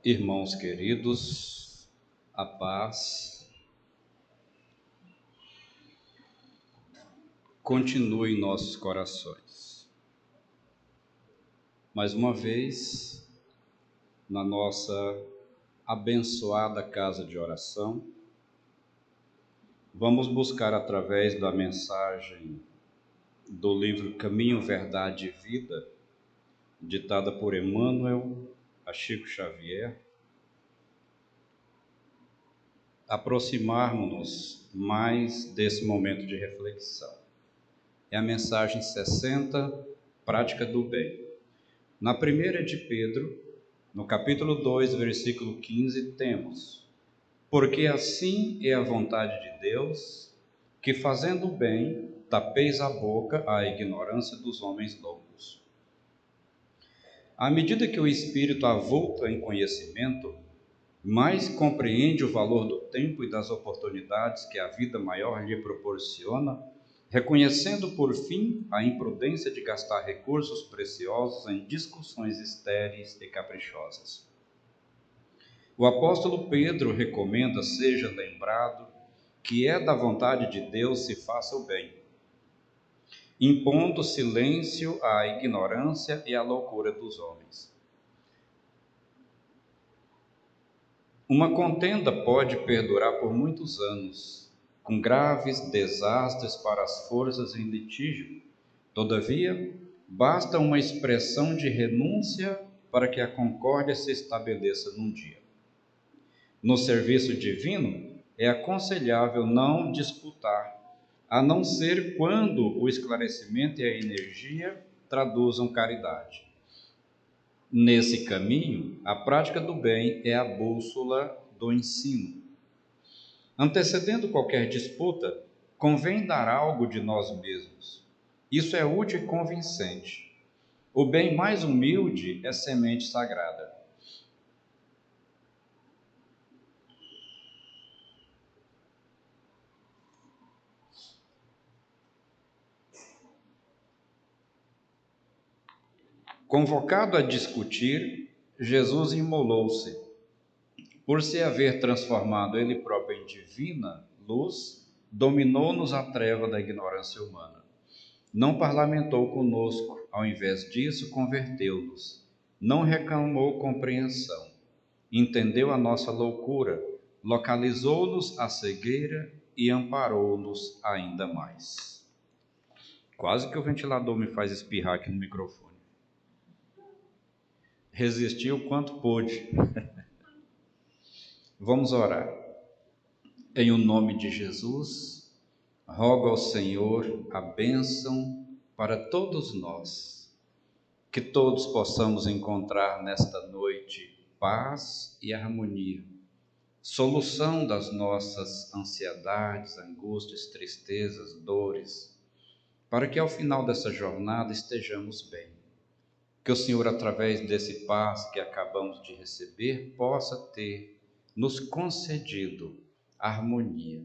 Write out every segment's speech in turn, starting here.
Irmãos queridos, a paz continue em nossos corações. Mais uma vez, na nossa abençoada casa de oração, vamos buscar através da mensagem do livro Caminho, Verdade e Vida, ditada por Emmanuel a Chico Xavier, aproximarmos-nos mais desse momento de reflexão. É a mensagem 60, Prática do Bem. Na primeira de Pedro, no capítulo 2, versículo 15, temos: porque assim é a vontade de Deus, que fazendo o bem, tapeis a boca à ignorância dos homens loucos. À medida que o espírito avulta em conhecimento, mais compreende o valor do tempo e das oportunidades que a vida maior lhe proporciona, reconhecendo por fim a imprudência de gastar recursos preciosos em discussões estéreis e caprichosas. O apóstolo Pedro recomenda seja lembrado que é da vontade de Deus se faça o bem, impondo silêncio à ignorância e à loucura dos homens. Uma contenda pode perdurar por muitos anos, com graves desastres para as forças em litígio. Todavia, basta uma expressão de renúncia para que a concórdia se estabeleça num dia. No serviço divino, é aconselhável não disputar, a não ser quando o esclarecimento e a energia traduzam caridade. Nesse caminho, a prática do bem é a bússola do ensino. Antecedendo qualquer disputa, convém dar algo de nós mesmos. Isso é útil e convincente. O bem mais humilde é semente sagrada. Convocado a discutir, Jesus imolou-se. Por se haver transformado ele próprio em divina luz, dominou-nos a treva da ignorância humana. Não parlamentou conosco, ao invés disso, converteu-nos. Não reclamou compreensão. Entendeu a nossa loucura, localizou-nos a cegueira e amparou-nos ainda mais. Quase que o ventilador me faz espirrar aqui no microfone. Resistiu quanto pôde. Vamos orar. Em o nome de Jesus, rogo ao Senhor a bênção para todos nós, que todos possamos encontrar nesta noite paz e harmonia, solução das nossas ansiedades, angústias, tristezas, dores, para que ao final dessa jornada estejamos bem. Que o Senhor, através desse paz que acabamos de receber, possa ter nos concedido harmonia.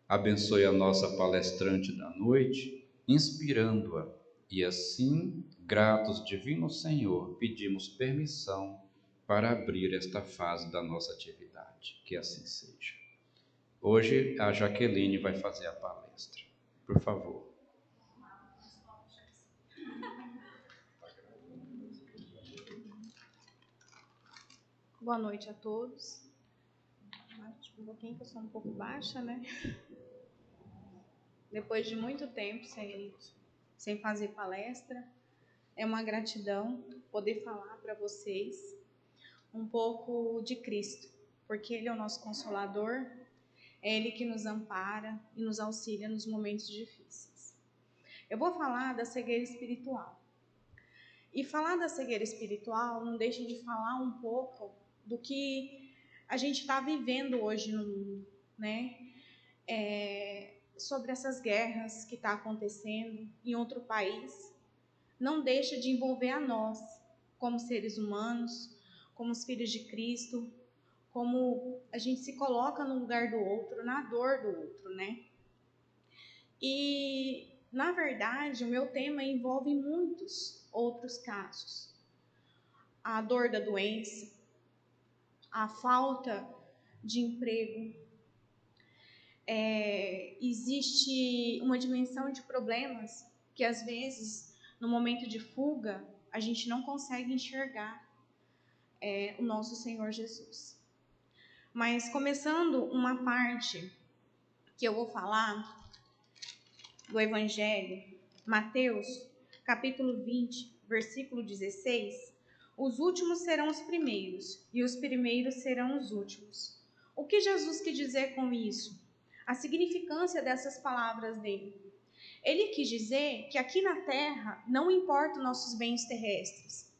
Abençoe a nossa palestrante da noite, inspirando-a, e assim, gratos, divino Senhor, pedimos permissão para abrir esta fase da nossa atividade. Que assim seja. Hoje a Jaqueline vai fazer a palestra. Por favor. Boa noite a todos. Um pouquinho que eu sou um pouco baixa, né? Depois de muito tempo sem fazer palestra, é uma gratidão poder falar para vocês um pouco de Cristo, porque Ele é o nosso Consolador, é Ele que nos ampara e nos auxilia nos momentos difíceis. Eu vou falar da cegueira espiritual. E falar da cegueira espiritual não deixa de falar um pouco do que a gente está vivendo hoje no mundo, né? Sobre essas guerras que estão acontecendo em outro país, não deixa de envolver a nós, como seres humanos, como os filhos de Cristo, como a gente se coloca no lugar do outro, na dor do outro, né? E, na verdade, o meu tema envolve muitos outros casos. A dor da doença, a falta de emprego, existe uma dimensão de problemas que às vezes, no momento de fuga, a gente não consegue enxergar o nosso Senhor Jesus. Mas começando uma parte que eu vou falar do Evangelho, Mateus, capítulo 20, versículo 16, os últimos serão os primeiros e os primeiros serão os últimos. O que Jesus quis dizer com isso? A significância dessas palavras dele. Ele quis dizer que aqui na terra não importa os nossos bens terrestres,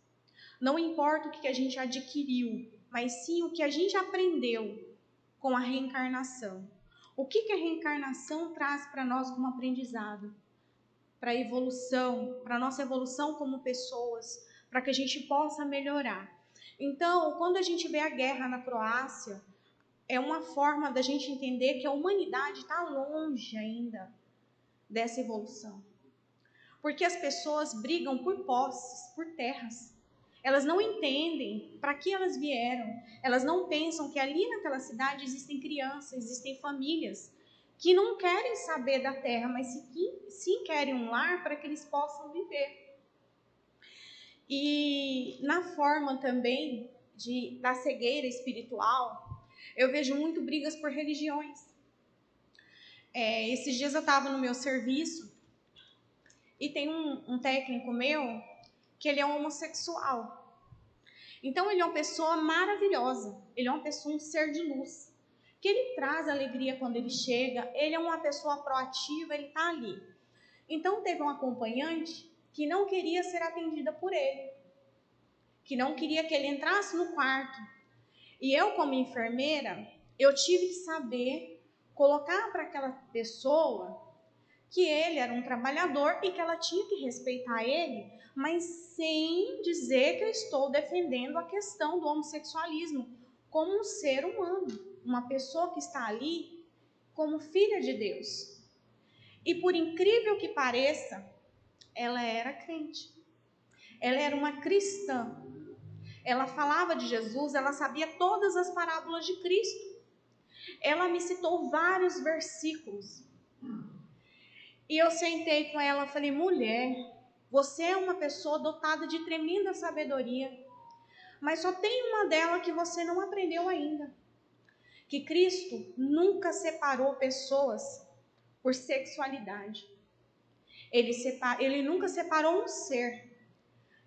não importa o que a gente adquiriu, mas sim o que a gente aprendeu com a reencarnação. O que a reencarnação traz para nós como aprendizado? Para a evolução, para a nossa evolução como pessoas, para que a gente possa melhorar. Então, quando a gente vê a guerra na Croácia, é uma forma da gente entender que a humanidade está longe ainda dessa evolução. Porque as pessoas brigam por posses, por terras. Elas não entendem para que elas vieram. Elas não pensam que ali naquela cidade existem crianças, existem famílias que não querem saber da terra, mas sim querem um lar para que eles possam viver. E na forma também da cegueira espiritual, eu vejo muito brigas por religiões. Esses dias eu estava no meu serviço e tem um técnico meu que ele é homossexual. Então ele é uma pessoa maravilhosa, ele é uma pessoa, um ser de luz, que ele traz alegria quando ele chega, ele é uma pessoa proativa, ele está ali. Então teve um acompanhante que não queria ser atendida por ele, que não queria que ele entrasse no quarto. E eu, como enfermeira, eu tive que saber colocar para aquela pessoa que ele era um trabalhador e que ela tinha que respeitar ele, mas sem dizer que eu estou defendendo a questão do homossexualismo como um ser humano, uma pessoa que está ali como filha de Deus. E por incrível que pareça, ela era crente, ela era uma cristã, ela falava de Jesus, ela sabia todas as parábolas de Cristo, ela me citou vários versículos. E eu sentei com ela e falei: mulher, você é uma pessoa dotada de tremenda sabedoria, mas só tem uma dela que você não aprendeu ainda. Que Cristo nunca separou pessoas por sexualidade. Ele nunca separou um ser.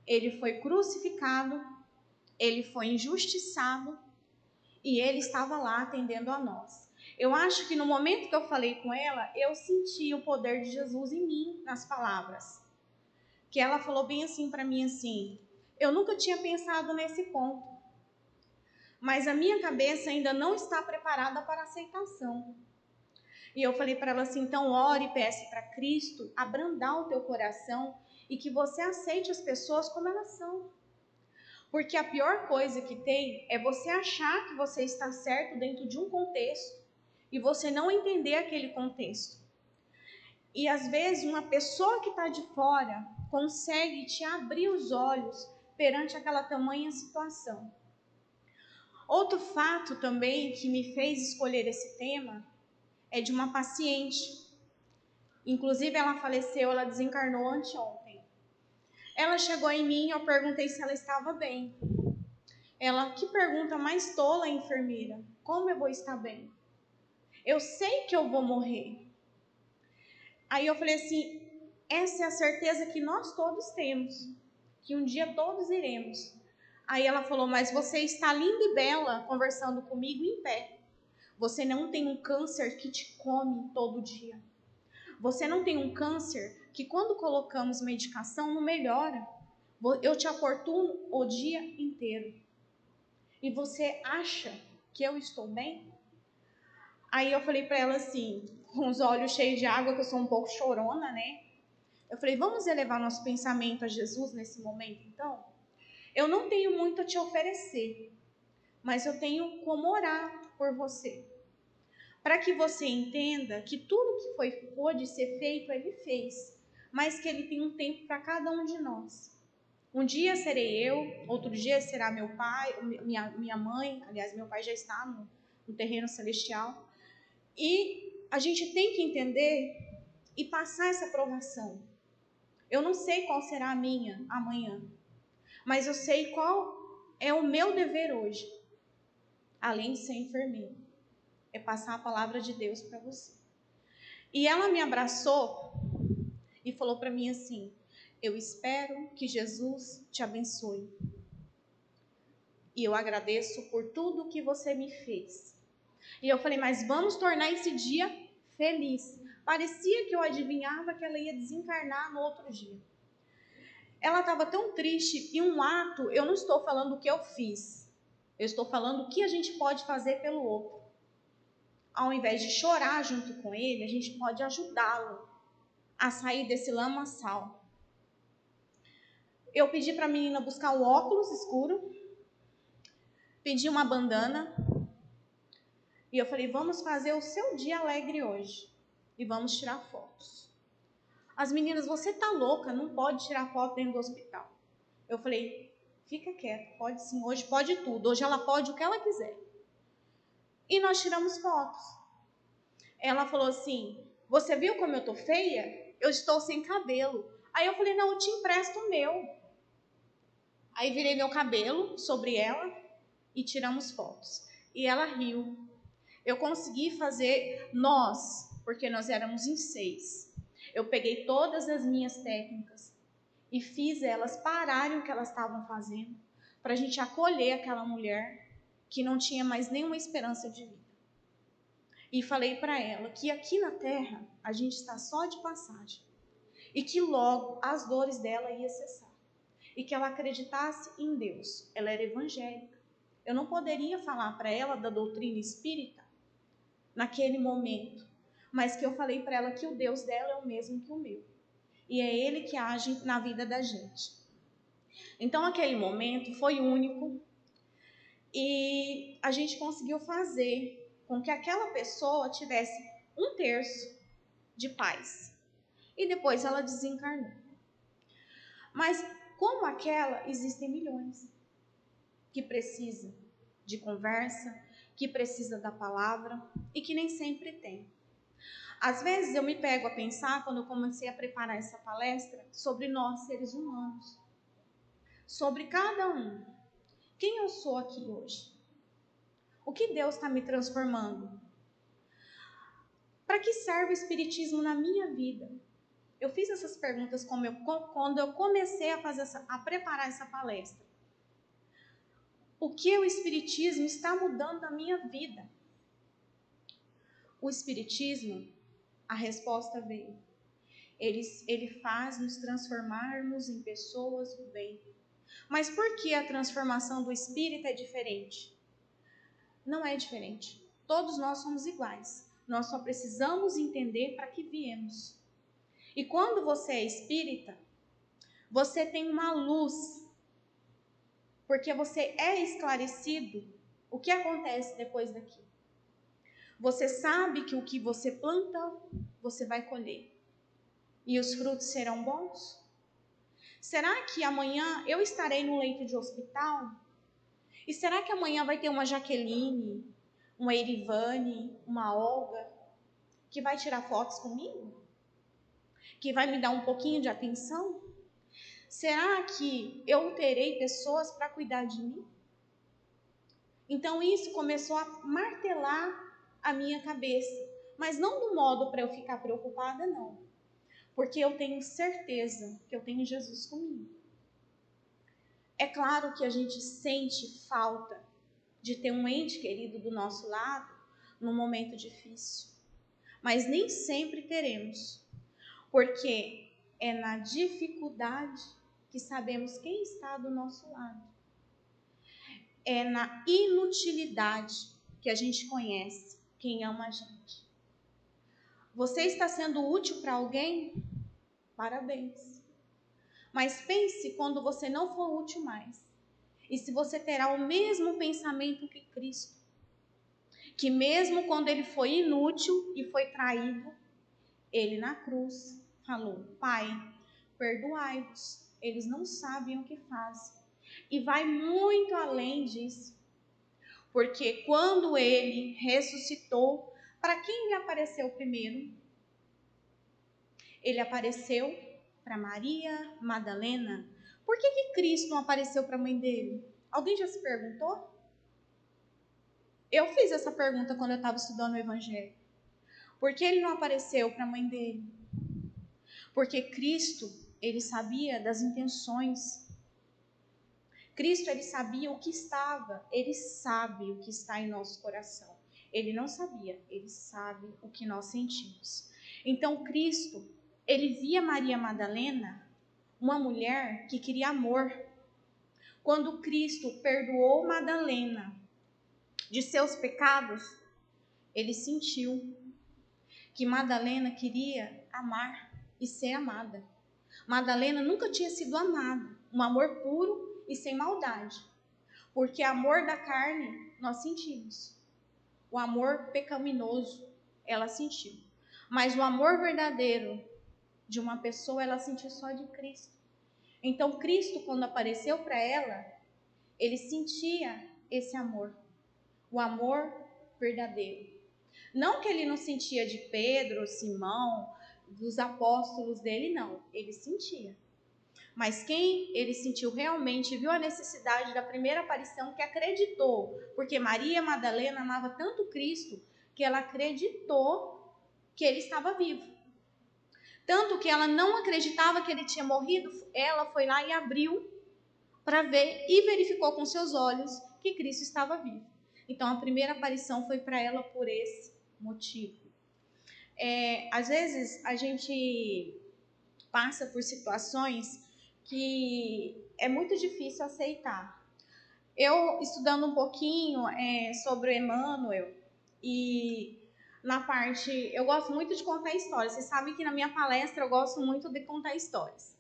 Ele foi crucificado, ele foi injustiçado e ele estava lá atendendo a nós. Eu acho que no momento que eu falei com ela, eu senti o poder de Jesus em mim, nas palavras. Que ela falou bem assim para mim, assim: eu nunca tinha pensado nesse ponto, mas a minha cabeça ainda não está preparada para a aceitação. E eu falei para ela assim: então ore e peça para Cristo abrandar o teu coração e que você aceite as pessoas como elas são. Porque a pior coisa que tem é você achar que você está certo dentro de um contexto e você não entender aquele contexto. E às vezes uma pessoa que está de fora consegue te abrir os olhos perante aquela tamanha situação. Outro fato também que me fez escolher esse tema é de uma paciente. Inclusive ela faleceu, ela desencarnou anteontem. Ela chegou em mim e eu perguntei se ela estava bem. Ela: que pergunta mais tola, enfermeira. Como eu vou estar bem? Eu sei que eu vou morrer. Aí eu falei assim: essa é a certeza que nós todos temos, que um dia todos iremos. Aí ela falou: mas você está linda e bela conversando comigo em pé. Você não tem um câncer que te come todo dia. Você não tem um câncer que quando colocamos medicação não melhora. Eu te aportuno o dia inteiro. E você acha que eu estou bem? Aí eu falei para ela assim, com os olhos cheios de água, que eu sou um pouco chorona, né? Eu falei: vamos elevar nosso pensamento a Jesus nesse momento, então? Eu não tenho muito a te oferecer, mas eu tenho como orar por você. Para que você entenda que tudo que pôde ser feito, Ele fez, mas que Ele tem um tempo para cada um de nós. Um dia serei eu, outro dia será meu pai, minha mãe. Aliás, meu pai já está no terreno celestial. E a gente tem que entender e passar essa provação. Eu não sei qual será a minha amanhã, mas eu sei qual é o meu dever hoje, além de ser enfermeira, é passar a palavra de Deus para você. E ela me abraçou e falou para mim assim: eu espero que Jesus te abençoe. E eu agradeço por tudo que você me fez. E eu falei: mas vamos tornar esse dia feliz. Parecia que eu adivinhava que ela ia desencarnar no outro dia. Ela estava tão triste, e um ato, eu não estou falando o que eu fiz, eu estou falando o que a gente pode fazer pelo outro. Ao invés de chorar junto com ele, a gente pode ajudá-lo a sair desse lamaçal. Eu pedi para a menina buscar um óculos escuro, pedi uma bandana, e eu falei: vamos fazer o seu dia alegre hoje, e vamos tirar fotos. As meninas: você tá louca, não pode tirar foto dentro do hospital. Eu falei: fica quieto, pode sim, hoje pode tudo, hoje ela pode o que ela quiser. E nós tiramos fotos. Ela falou assim: você viu como eu tô feia? Eu estou sem cabelo. Aí eu falei: não, eu te empresto o meu. Aí virei meu cabelo sobre ela e tiramos fotos. E ela riu. Eu consegui fazer porque nós éramos em 6. Eu peguei todas as minhas técnicas e fiz elas pararem o que elas estavam fazendo, para a gente acolher aquela mulher que não tinha mais nenhuma esperança de vida. E falei para ela que aqui na terra a gente está só de passagem e que logo as dores dela iam cessar e que ela acreditasse em Deus. Ela era evangélica. Eu não poderia falar para ela da doutrina espírita naquele momento, mas que eu falei para ela que o Deus dela é o mesmo que o meu. E é Ele que age na vida da gente. Então, aquele momento foi único e a gente conseguiu fazer com que aquela pessoa tivesse 1/3 de paz. E depois ela desencarnou. Mas, como aquela, existem milhões que precisam de conversa, que precisam da palavra e que nem sempre tem. Às vezes eu me pego a pensar, quando eu comecei a preparar essa palestra, sobre nós, seres humanos. Sobre cada um. Quem eu sou aqui hoje? O que Deus está me transformando? Para que serve o Espiritismo na minha vida? Eu fiz essas perguntas quando eu comecei a preparar essa palestra. O que o Espiritismo está mudando na minha vida? O Espiritismo, a resposta veio. Ele faz nos transformarmos em pessoas do bem. Mas por que a transformação do espírito é diferente? Não é diferente. Todos nós somos iguais. Nós só precisamos entender para que viemos. E quando você é espírita, você tem uma luz, porque você é esclarecido o que acontece depois daqui. Você sabe que o que você planta, você vai colher. E os frutos serão bons? Será que amanhã eu estarei no leito de hospital? E será que amanhã vai ter uma Jaqueline, uma Erivane, uma Olga, que vai tirar fotos comigo? Que vai me dar um pouquinho de atenção? Será que eu terei pessoas para cuidar de mim? Então isso começou a martelar a minha cabeça, mas não do modo para eu ficar preocupada, não. Porque eu tenho certeza que eu tenho Jesus comigo. É claro que a gente sente falta de ter um ente querido do nosso lado num momento difícil. Mas nem sempre teremos, porque é na dificuldade que sabemos quem está do nosso lado. É na inutilidade que a gente conhece quem ama a gente. Você está sendo útil para alguém? Parabéns. Mas pense quando você não for útil mais. E se você terá o mesmo pensamento que Cristo, que mesmo quando ele foi inútil e foi traído, ele na cruz falou: Pai, perdoai-vos, eles não sabem o que fazem. E vai muito além disso. Porque quando ele ressuscitou, para quem ele apareceu primeiro? Ele apareceu para Maria Madalena. Por que Cristo não apareceu para a mãe dele? Alguém já se perguntou? Eu fiz essa pergunta quando eu estava estudando o Evangelho. Por que ele não apareceu para a mãe dele? Porque Cristo, ele sabia das intenções. Cristo, ele sabia o que estava. Ele sabe o que está em nosso coração. Ele não sabia, ele sabe o que nós sentimos. Então, Cristo, ele via Maria Madalena, uma mulher que queria amor. Quando Cristo perdoou Madalena de seus pecados, ele sentiu que Madalena queria amar e ser amada. Madalena nunca tinha sido amada, um amor puro e sem maldade. Porque amor da carne nós sentimos. O amor pecaminoso ela sentiu. Mas o amor verdadeiro de uma pessoa ela sentiu só de Cristo. Então Cristo, quando apareceu para ela, ele sentia esse amor. O amor verdadeiro. Não que ele não sentia de Pedro, Simão, dos apóstolos dele, não. Ele sentia. Mas quem ele sentiu realmente, viu a necessidade da primeira aparição, que acreditou. Porque Maria Madalena amava tanto Cristo, que ela acreditou que ele estava vivo. Tanto que ela não acreditava que ele tinha morrido, ela foi lá e abriu para ver e verificou com seus olhos que Cristo estava vivo. Então a primeira aparição foi para ela por esse motivo. Às vezes a gente passa por situações que é muito difícil aceitar. Eu, estudando um pouquinho sobre Emmanuel, e na parte, eu gosto muito de contar histórias. Vocês sabem que na minha palestra eu gosto muito de contar histórias.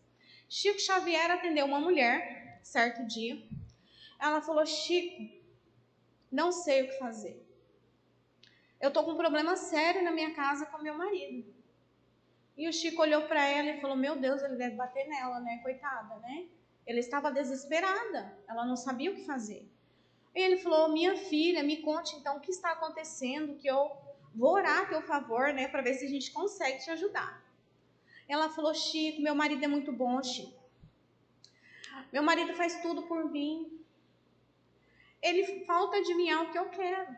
Chico Xavier atendeu uma mulher, certo dia. Ela falou: Chico, não sei o que fazer. Eu tô com um problema sério na minha casa com meu marido. E o Chico olhou para ela e falou: meu Deus, ele deve bater nela, né? Coitada, né? Ela estava desesperada, ela não sabia o que fazer. E ele falou: minha filha, me conte então o que está acontecendo, que eu vou orar a teu favor, né? Para ver se a gente consegue te ajudar. Ela falou: Chico, meu marido é muito bom, Chico. Meu marido faz tudo por mim. Ele falta adivinhar o que eu quero.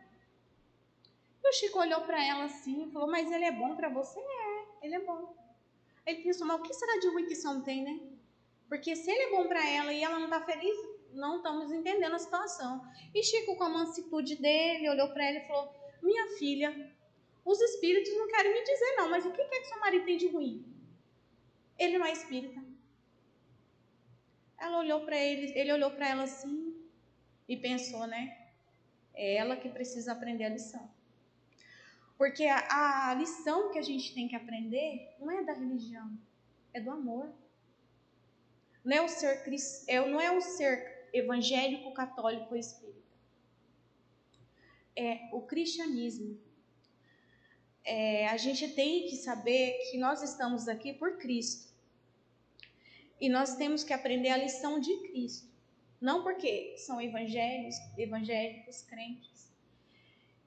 E o Chico olhou para ela assim e falou: mas ele é bom para você? Ele é bom. Ele pensou: mas o que será de ruim que isso não tem, né? Porque se ele é bom para ela e ela não está feliz, não estamos entendendo a situação. E Chico, com a mansitude dele, olhou para ela e falou: minha filha, os espíritos não querem me dizer não, mas o que é que seu marido tem de ruim? Ele não é espírita. Ela olhou para ele olhou para ela assim e pensou, né? É ela que precisa aprender a lição. Porque a lição que a gente tem que aprender não é da religião, é do amor. Não é o ser evangélico, católico ou espírita. É o cristianismo. A gente tem que saber que nós estamos aqui por Cristo. E nós temos que aprender a lição de Cristo. Não porque são evangélicos, crentes.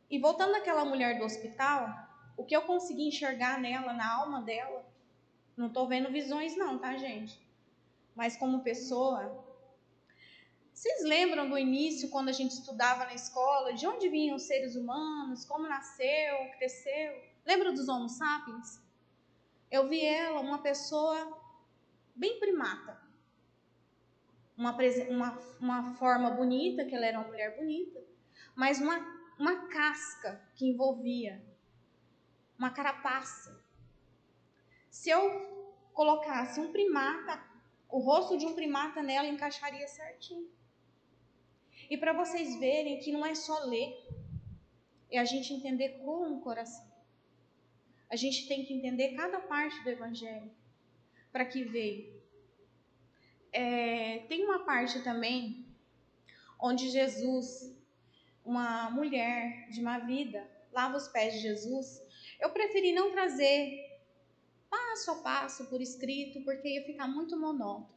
E voltando àquela mulher do hospital, o que eu consegui enxergar nela, na alma dela, não estou vendo visões não, tá, gente? Mas como pessoa, vocês lembram do início, quando a gente estudava na escola, de onde vinham os seres humanos, como nasceu, cresceu? Lembra dos Homo sapiens? Eu vi ela, uma pessoa bem primata. Uma forma bonita, que ela era uma mulher bonita, mas uma casca que envolvia, uma carapaça. Se eu colocasse um primata, o rosto de um primata nela encaixaria certinho. E para vocês verem que não é só ler, é a gente entender com o coração. A gente tem que entender cada parte do Evangelho. Para que veio. Tem uma parte também onde Jesus, uma mulher de má vida, lava os pés de Jesus. Eu preferi não trazer passo a passo por escrito, porque ia ficar muito monótono.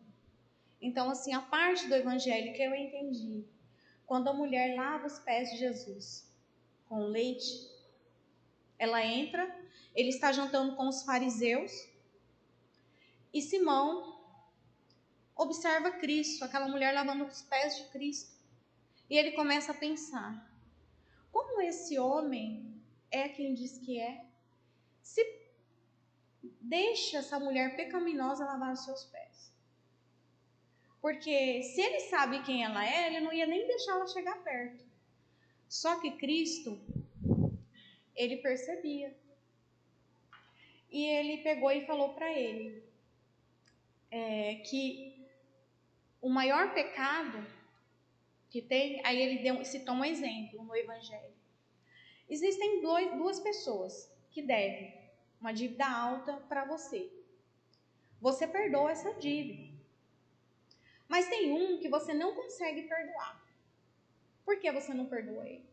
Então, assim, a parte do evangelho que eu entendi, quando a mulher lava os pés de Jesus com leite, ela entra, ele está jantando com os fariseus, e Simão observa Cristo, aquela mulher lavando os pés de Cristo. E ele começa a pensar, como esse homem é quem diz que é? Se deixa essa mulher pecaminosa lavar os seus pés. Porque se ele sabe quem ela é, ele não ia nem deixar ela chegar perto. Só que Cristo, ele percebia. E ele pegou e falou para ele que o maior pecado que tem, aí ele citou um exemplo no Evangelho. Existem duas pessoas que devem uma dívida alta para você. Você perdoa essa dívida. Mas tem um que você não consegue perdoar. Por que você não perdoa ele?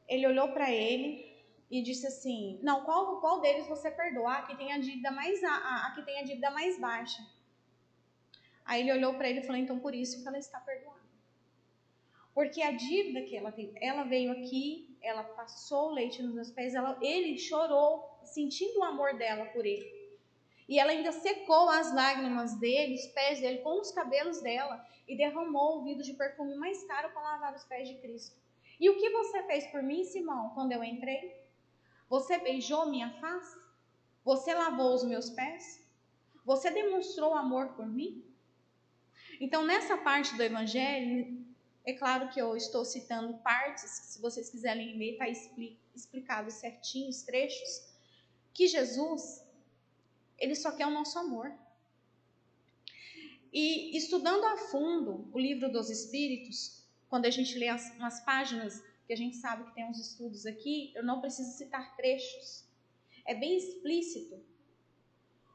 Ele olhou para ele e disse assim, não, qual deles você perdoa? Aqui tem a dívida aqui tem a dívida mais baixa. Aí ele olhou para ele e falou, então por isso que ela está perdoada. Porque a dívida que ela tem, ela veio aqui, ela passou o leite nos meus pés, ele chorou, sentindo o amor dela por ele. E ela ainda secou as lágrimas dele, os pés dele, com os cabelos dela, e derramou o vidro de perfume mais caro para lavar os pés de Cristo. E o que você fez por mim, Simão, quando eu entrei? Você beijou minha face? Você lavou os meus pés? Você demonstrou amor por mim? Então, nessa parte do Evangelho, é claro que eu estou citando partes, se vocês quiserem ler, está explicado certinho, os trechos, que Jesus, ele só quer o nosso amor. E estudando a fundo o livro dos Espíritos, quando a gente lê umas páginas, que a gente sabe que tem uns estudos aqui, eu não preciso citar trechos. É bem explícito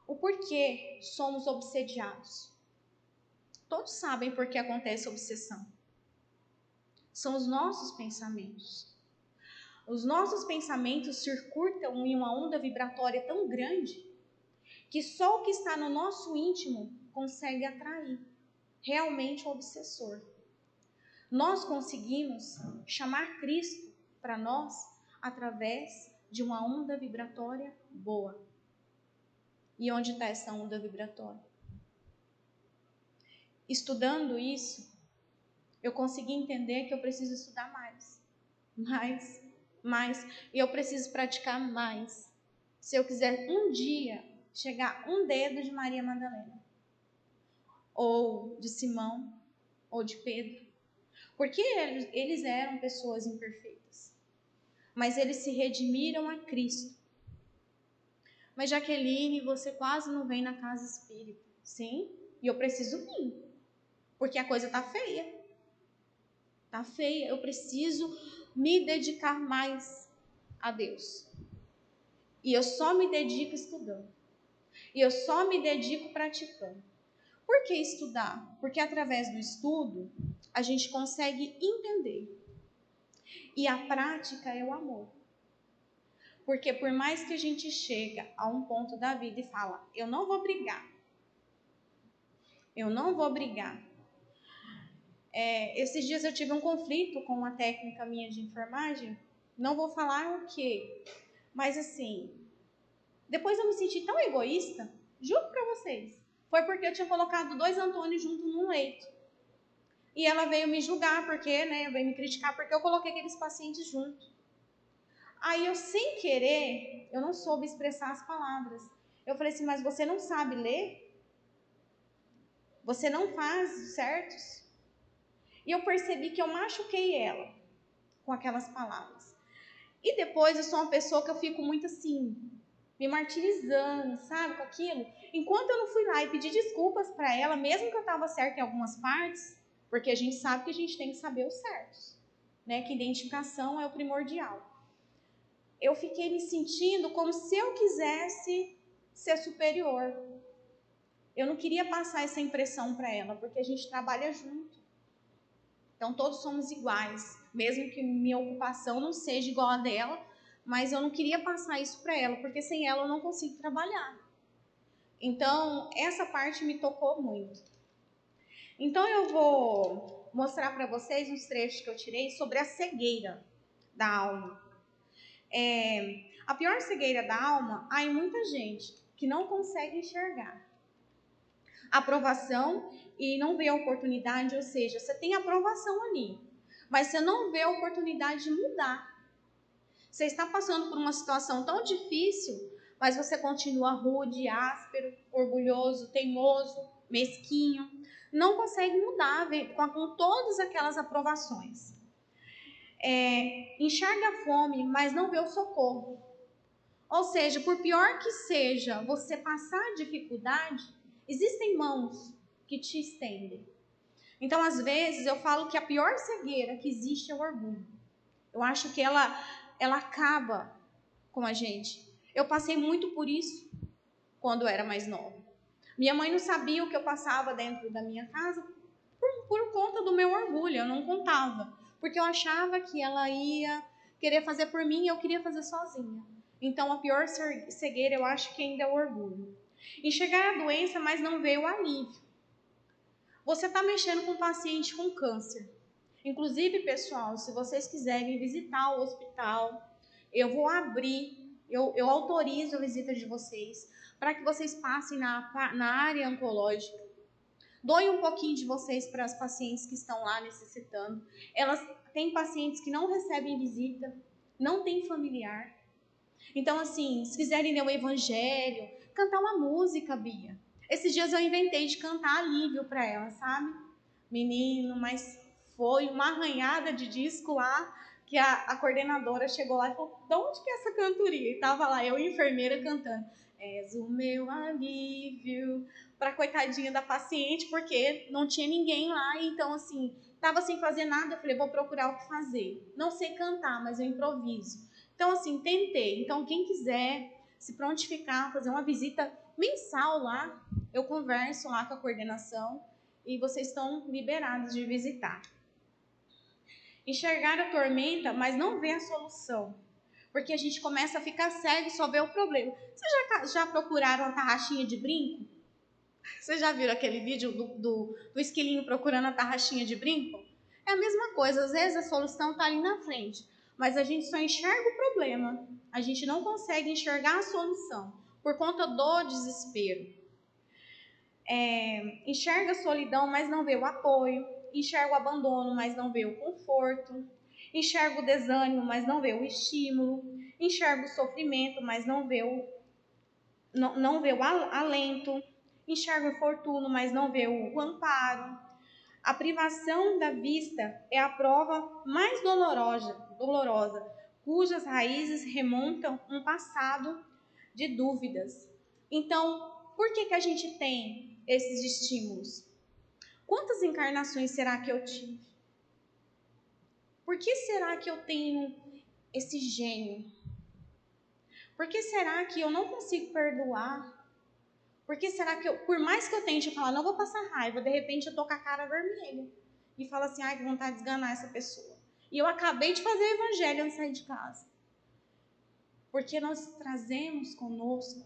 o porquê somos obsediados. Todos sabem por que acontece a obsessão. São os nossos pensamentos. Os nossos pensamentos circuitam em uma onda vibratória tão grande que só o que está no nosso íntimo consegue atrair realmente o obsessor. Nós conseguimos chamar Cristo para nós através de uma onda vibratória boa. E onde está essa onda vibratória? Estudando isso, eu consegui entender que eu preciso estudar mais. E eu preciso praticar mais. Se eu quiser um dia chegar um dedo de Maria Madalena, ou de Simão, ou de Pedro. Porque eles eram pessoas imperfeitas. Mas eles se redimiram a Cristo. Mas Jaqueline, você quase não vem na casa espírita. Sim, e eu preciso vir. Porque a coisa tá feia. Tá feia. Eu preciso me dedicar mais a Deus. E eu só me dedico estudando. E eu só me dedico praticando. Por que estudar? Porque através do estudo, a gente consegue entender. E a prática é o amor. Porque por mais que a gente chega a um ponto da vida e fala, eu não vou brigar. Eu não vou brigar. Esses dias eu tive um conflito com uma técnica minha de enfermagem. Não vou falar o quê. Mas assim, depois eu me senti tão egoísta. Juro pra vocês. Foi porque eu tinha colocado 2 Antônios juntos num leito. E ela veio me julgar, veio me criticar, porque eu coloquei aqueles pacientes juntos. Aí eu, sem querer, eu não soube expressar as palavras. Eu falei assim, mas você não sabe ler? Você não faz certos? E eu percebi que eu machuquei ela com aquelas palavras. E depois eu sou uma pessoa que eu fico muito assim, me martirizando, sabe, com aquilo. Enquanto eu não fui lá e pedi desculpas para ela, mesmo que eu estava certa em algumas partes, porque a gente sabe que a gente tem que saber os certos, né? Que identificação é o primordial. Eu fiquei me sentindo como se eu quisesse ser superior. Eu não queria passar essa impressão para ela, porque a gente trabalha junto. Então todos somos iguais, mesmo que minha ocupação não seja igual a dela, mas eu não queria passar isso para ela, porque sem ela eu não consigo trabalhar. Então, essa parte me tocou muito. Então, eu vou mostrar para vocês uns trechos que eu tirei sobre a cegueira da alma. A pior cegueira da alma, há em muita gente que não consegue enxergar aprovação e não vê a oportunidade, ou seja, você tem aprovação ali, mas você não vê a oportunidade de mudar. Você está passando por uma situação tão difícil, mas você continua rude, áspero, orgulhoso, teimoso, mesquinho, não consegue mudar com todas aquelas aprovações. Enxerga a fome, mas não vê o socorro. Ou seja, por pior que seja você passar dificuldade, existem mãos que te estendem. Então, às vezes, eu falo que a pior cegueira que existe é o orgulho. Eu acho que ela acaba com a gente. Eu passei muito por isso quando eu era mais nova. Minha mãe não sabia o que eu passava dentro da minha casa por conta do meu orgulho. Eu não contava, porque eu achava que ela ia querer fazer por mim e eu queria fazer sozinha. Então, a pior cegueira eu acho que ainda é o orgulho. Enxergar a doença, mas não ver o alívio. Você está mexendo com um paciente com câncer. Inclusive, pessoal, se vocês quiserem visitar o hospital, eu vou abrir, eu autorizo a visita de vocês, para que vocês passem na área oncológica. Doe um pouquinho de vocês para as pacientes que estão lá necessitando. Elas têm pacientes que não recebem visita, não têm familiar. Então, assim, se quiserem ler o evangelho, cantar uma música, Bia. Esses dias eu inventei de cantar alívio para ela, sabe? Menino, mas foi uma arranhada de disco lá, que a coordenadora chegou lá e falou, de onde que é essa cantoria? E tava lá, eu e a enfermeira cantando, és o meu alívio, pra coitadinha da paciente, porque não tinha ninguém lá, então assim, tava sem fazer nada, eu falei, vou procurar o que fazer. Não sei cantar, mas eu improviso. Então assim, tentei. Então quem quiser se prontificar, fazer uma visita mensal lá, eu converso lá com a coordenação, e vocês estão liberados de visitar. Enxergar a tormenta, mas não ver a solução. Porque a gente começa a ficar cego e só vê o problema. Vocês já procuraram a tarraxinha de brinco? Vocês já viram aquele vídeo do esquilinho procurando a tarraxinha de brinco? É a mesma coisa, às vezes a solução está ali na frente, mas a gente só enxerga o problema. A gente não consegue enxergar a solução por conta do desespero. Enxerga a solidão, mas não vê o apoio. Enxerga o abandono, mas não vê o conforto. Enxerga o desânimo, mas não vê o estímulo. Enxerga o sofrimento, mas não vê o alento. Enxerga o infortúnio, mas não vê o amparo. A privação da vista é a prova mais dolorosa, cujas raízes remontam um passado de dúvidas. Então, por que a gente tem esses estímulos? Quantas encarnações será que eu tive? Por que será que eu tenho esse gênio? Por que será que eu não consigo perdoar? Por que será que por mais que eu tente falar, não vou passar raiva, de repente eu tô com a cara vermelha e falo assim, ai, que vontade de esganar essa pessoa. E eu acabei de fazer o evangelho antes de sair de casa. Porque nós trazemos conosco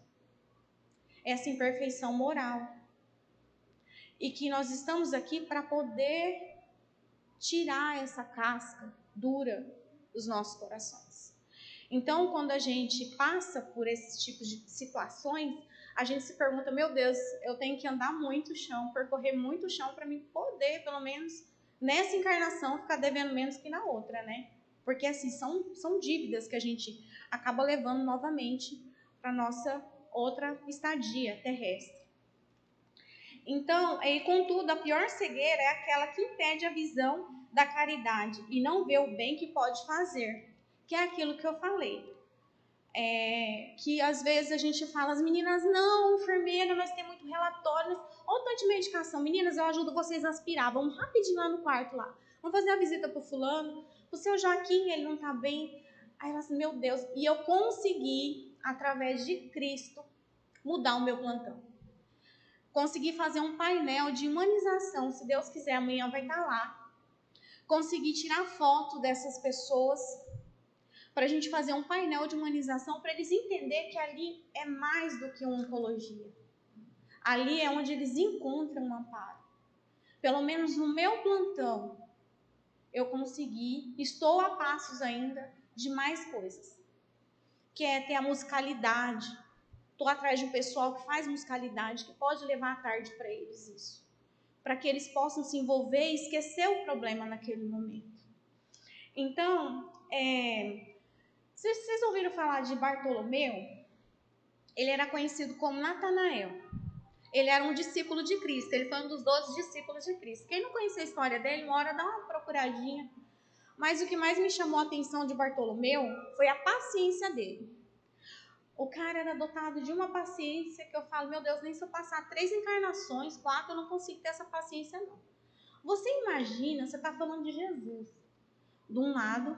essa imperfeição moral. E que nós estamos aqui para poder tirar essa casca dura dos nossos corações. Então, quando a gente passa por esses tipos de situações, a gente se pergunta, meu Deus, eu tenho que andar muito chão, percorrer muito chão para me poder, pelo menos nessa encarnação, ficar devendo menos que na outra, né? Porque assim, são dívidas que a gente acaba levando novamente para nossa outra estadia terrestre. Então, contudo, a pior cegueira é aquela que impede a visão da caridade e não vê o bem que pode fazer, que é aquilo que eu falei. Que às vezes a gente fala, as meninas, não, enfermeira, nós temos muito relatório, olha o tanto de medicação, meninas, eu ajudo vocês a aspirar, vamos rapidinho lá no quarto lá, vamos fazer a visita pro fulano, o seu Joaquim, ele não tá bem. Aí ela assim, meu Deus, e eu consegui, através de Cristo, mudar o meu plantão. Consegui fazer um painel de humanização, se Deus quiser, amanhã vai estar lá. Consegui tirar foto dessas pessoas, para a gente fazer um painel de humanização, para eles entenderem que ali é mais do que uma oncologia. Ali é onde eles encontram um amparo. Pelo menos no meu plantão, eu consegui, estou a passos ainda de mais coisas. Que é ter a musicalidade. Estou atrás de um pessoal que faz musicalidade, que pode levar à tarde para eles isso. Para que eles possam se envolver e esquecer o problema naquele momento. Então, vocês ouviram falar de Bartolomeu? Ele era conhecido como Natanael. Ele era um discípulo de Cristo. Ele foi um dos 12 discípulos de Cristo. Quem não conhecia a história dele, uma hora dá uma procuradinha. Mas o que mais me chamou a atenção de Bartolomeu foi a paciência dele. O cara era dotado de uma paciência que eu falo, meu Deus, nem se eu passar 3 encarnações, 4, eu não consigo ter essa paciência não. Você imagina, você está falando de Jesus, de um lado,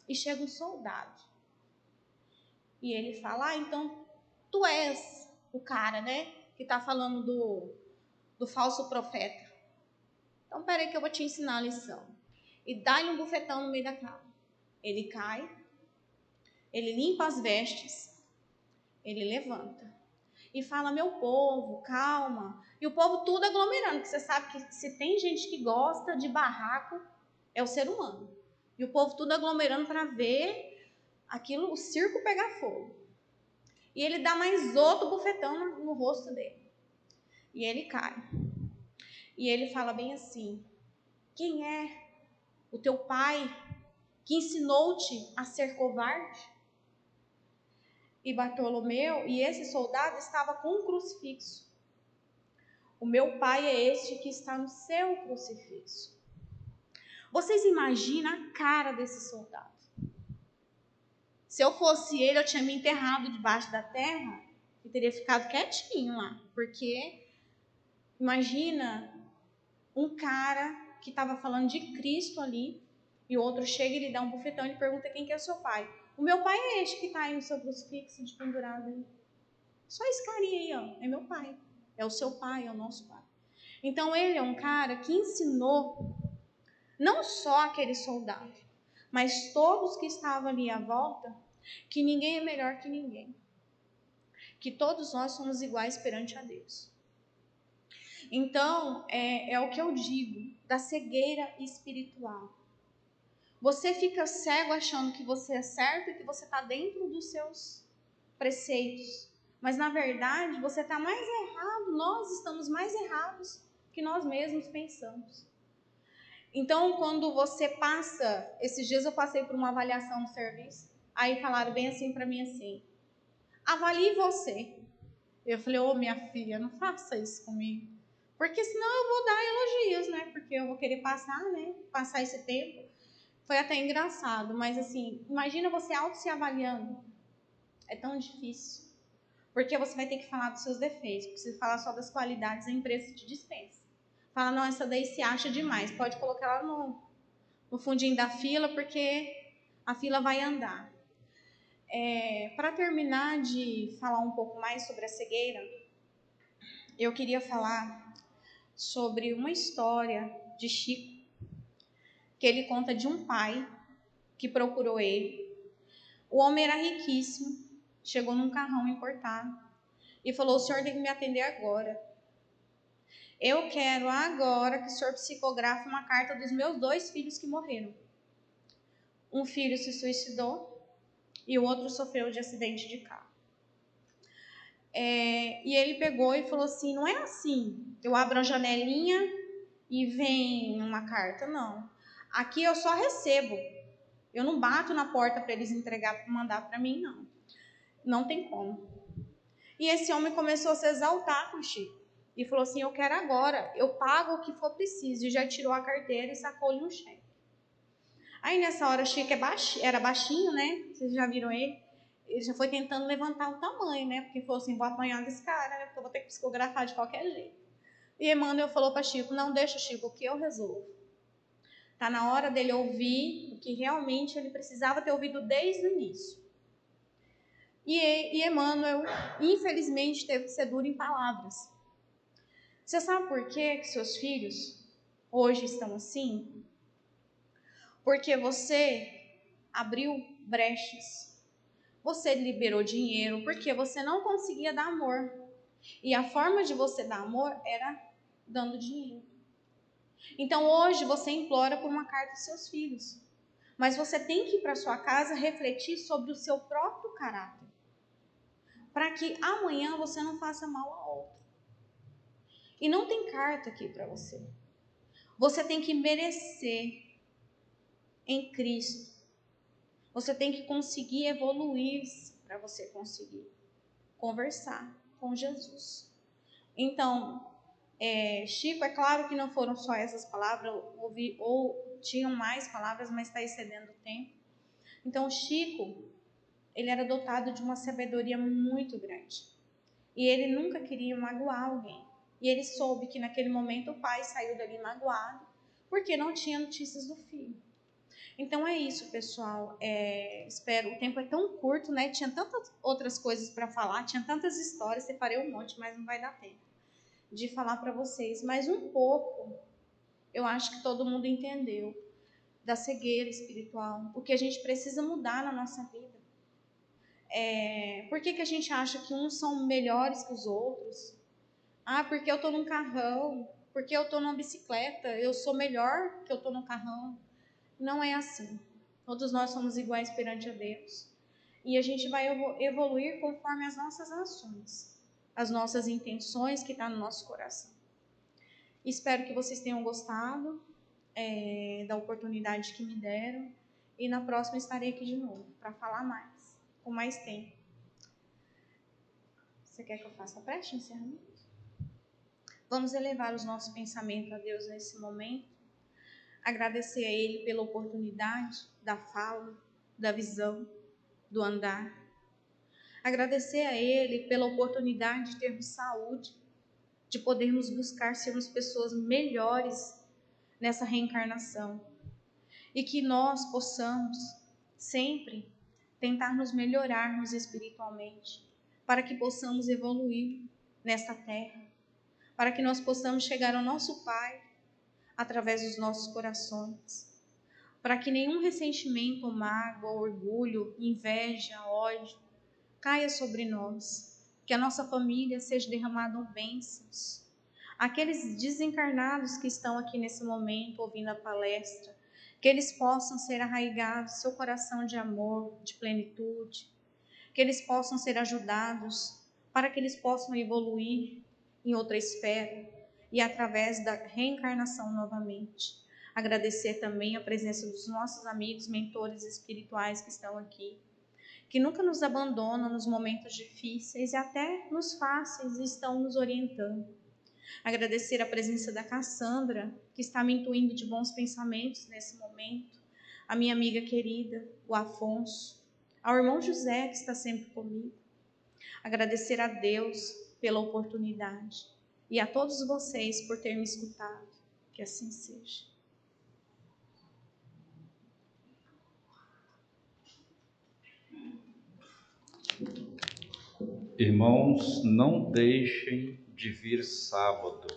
e chega um soldado. E ele fala, então tu és o cara, né, que está falando do falso profeta. Então peraí que eu vou te ensinar a lição. E dá-lhe um bufetão no meio da cara. Ele cai, ele limpa as vestes, ele levanta e fala, meu povo, calma. E o povo tudo aglomerando, porque você sabe que se tem gente que gosta de barraco, é o ser humano. E o povo tudo aglomerando para ver aquilo, o circo pegar fogo. E ele dá mais outro bufetão no rosto dele. E ele cai. E ele fala bem assim, quem é o teu pai que ensinou-te a ser covarde? E Bartolomeu, e esse soldado estava com um crucifixo. O meu pai é este que está no seu crucifixo. Vocês imaginam a cara desse soldado? Se eu fosse ele, eu tinha me enterrado debaixo da terra e teria ficado quietinho lá. Porque imagina um cara que estava falando de Cristo ali e o outro chega e lhe dá um bufetão e ele pergunta quem que é o seu pai. O meu pai é este que está aí no seu crucifixo de pendurado aí. Só esse carinha aí, ó, é meu pai. É o seu pai, é o nosso pai. Então ele é um cara que ensinou não só aquele soldado, mas todos que estavam ali à volta, que ninguém é melhor que ninguém. Que todos nós somos iguais perante a Deus. Então, é o que eu digo, da cegueira espiritual. Você fica cego achando que você é certo e que você está dentro dos seus preceitos. Mas, na verdade, você está mais errado, nós estamos mais errados que nós mesmos pensamos. Então, quando você passa, esses dias eu passei por uma avaliação no serviço, aí falaram bem assim para mim assim, avalie você. Eu falei, minha filha, não faça isso comigo, porque senão eu vou dar elogios, né, porque eu vou querer passar esse tempo. Foi até engraçado, mas assim, imagina você se avaliando, é tão difícil, porque você vai ter que falar dos seus defeitos, porque se falar só das qualidades, a empresa te dispensa. Fala, não, essa daí se acha demais, pode colocar ela no fundinho da fila, porque a fila vai andar. Para terminar de falar um pouco mais sobre a cegueira, eu queria falar sobre uma história de Chico, que ele conta de um pai que procurou ele. O homem era riquíssimo, chegou num carrão importado e falou, o senhor tem que me atender agora. Eu quero agora que o senhor psicografe uma carta dos meus 2 filhos que morreram. Um filho se suicidou e o outro sofreu de acidente de carro. E ele pegou e falou assim, não é assim, eu abro a janelinha e vem uma carta, não. Aqui eu só recebo, eu não bato na porta para eles mandar para mim, não. Não tem como. E esse homem começou a se exaltar com o Chico. E falou assim, eu quero agora, eu pago o que for preciso. E já tirou a carteira e sacou-lhe um cheque. Aí nessa hora o Chico era baixinho, né? Vocês já viram ele? Ele já foi tentando levantar o tamanho, né? Porque falou assim, vou apanhar desse cara, né? Porque eu vou ter que psicografar de qualquer jeito. E Emmanuel falou para Chico, não deixa, Chico, o que eu resolvo. Está na hora dele ouvir o que realmente ele precisava ter ouvido desde o início. E Emmanuel, infelizmente, teve que ser duro em palavras. Você sabe por que seus filhos hoje estão assim? Porque você abriu brechas, você liberou dinheiro, porque você não conseguia dar amor. E a forma de você dar amor era dando dinheiro. Então hoje você implora por uma carta dos seus filhos. Mas você tem que ir para sua casa refletir sobre o seu próprio caráter. Para que amanhã você não faça mal a outro. E não tem carta aqui para você. Você tem que merecer em Cristo. Você tem que conseguir evoluir para você conseguir conversar com Jesus. Então, Chico, é claro que não foram só essas palavras, ou tinham mais palavras, mas está excedendo o tempo. Então, Chico, ele era dotado de uma sabedoria muito grande. E ele nunca queria magoar alguém. E ele soube que naquele momento o pai saiu dali magoado, porque não tinha notícias do filho. Então é isso, pessoal. Espero, o tempo é tão curto, né? Tinha tantas outras coisas para falar, tinha tantas histórias, separei um monte, mas não vai dar tempo de falar para vocês. Mas um pouco, eu acho que todo mundo entendeu da cegueira espiritual, o que a gente precisa mudar na nossa vida. Por que a gente acha que uns são melhores que os outros? Ah, porque eu estou num carrão, porque eu estou numa bicicleta, eu sou melhor que eu estou no carrão. Não é assim. Todos nós somos iguais perante a Deus. E a gente vai evoluir conforme as nossas ações, as nossas intenções que estão no nosso coração. Espero que vocês tenham gostado da oportunidade que me deram. E na próxima estarei aqui de novo para falar mais, com mais tempo. Você quer que eu faça a prece de encerramento? Vamos elevar os nossos pensamentos a Deus nesse momento. Agradecer a Ele pela oportunidade da fala, da visão, do andar. Agradecer a Ele pela oportunidade de termos saúde, de podermos buscar sermos pessoas melhores nessa reencarnação. E que nós possamos sempre tentar nos melhorarmos espiritualmente, para que possamos evoluir nesta terra, para que nós possamos chegar ao nosso Pai através dos nossos corações, para que nenhum ressentimento, mágoa, orgulho, inveja, ódio caia sobre nós, que a nossa família seja derramada em bênçãos. Aqueles desencarnados que estão aqui nesse momento ouvindo a palestra, que eles possam ser arraigados, seu coração de amor, de plenitude, que eles possam ser ajudados, para que eles possam evoluir em outra esfera e através da reencarnação novamente. Agradecer também a presença dos nossos amigos, mentores espirituais que estão aqui, que nunca nos abandonam nos momentos difíceis e até nos fáceis estão nos orientando. Agradecer a presença da Cassandra, que está me intuindo de bons pensamentos nesse momento, a minha amiga querida, o Afonso, ao irmão José, que está sempre comigo. Agradecer a Deus pela oportunidade e a todos vocês por terem me escutado. Que assim seja. Irmãos, não deixem de vir sábado.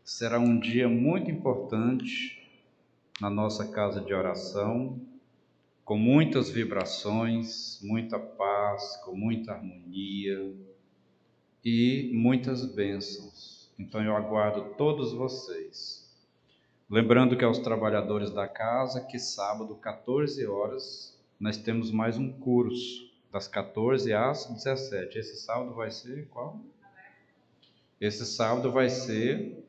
Será um dia muito importante na nossa casa de oração, com muitas vibrações, muita paz, com muita harmonia e muitas bênçãos. Então eu aguardo todos vocês. Lembrando que aos trabalhadores da casa, que sábado, 14 horas, nós temos mais um curso, das 14 às 17. Esse sábado vai ser qual? Esse sábado vai ser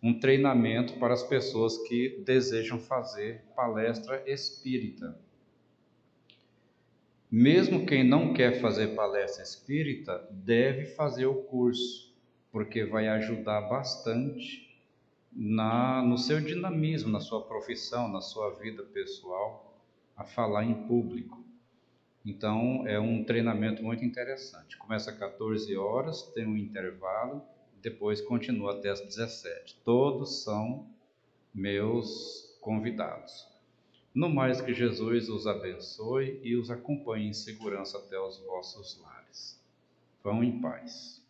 um treinamento para as pessoas que desejam fazer palestra espírita. Mesmo quem não quer fazer palestra espírita, deve fazer o curso, porque vai ajudar bastante no seu dinamismo, na sua profissão, na sua vida pessoal, a falar em público. Então, é um treinamento muito interessante. Começa às 14 horas, tem um intervalo, depois continua até às 17. Todos são meus convidados. No mais, que Jesus os abençoe e os acompanhe em segurança até os vossos lares. Vão em paz.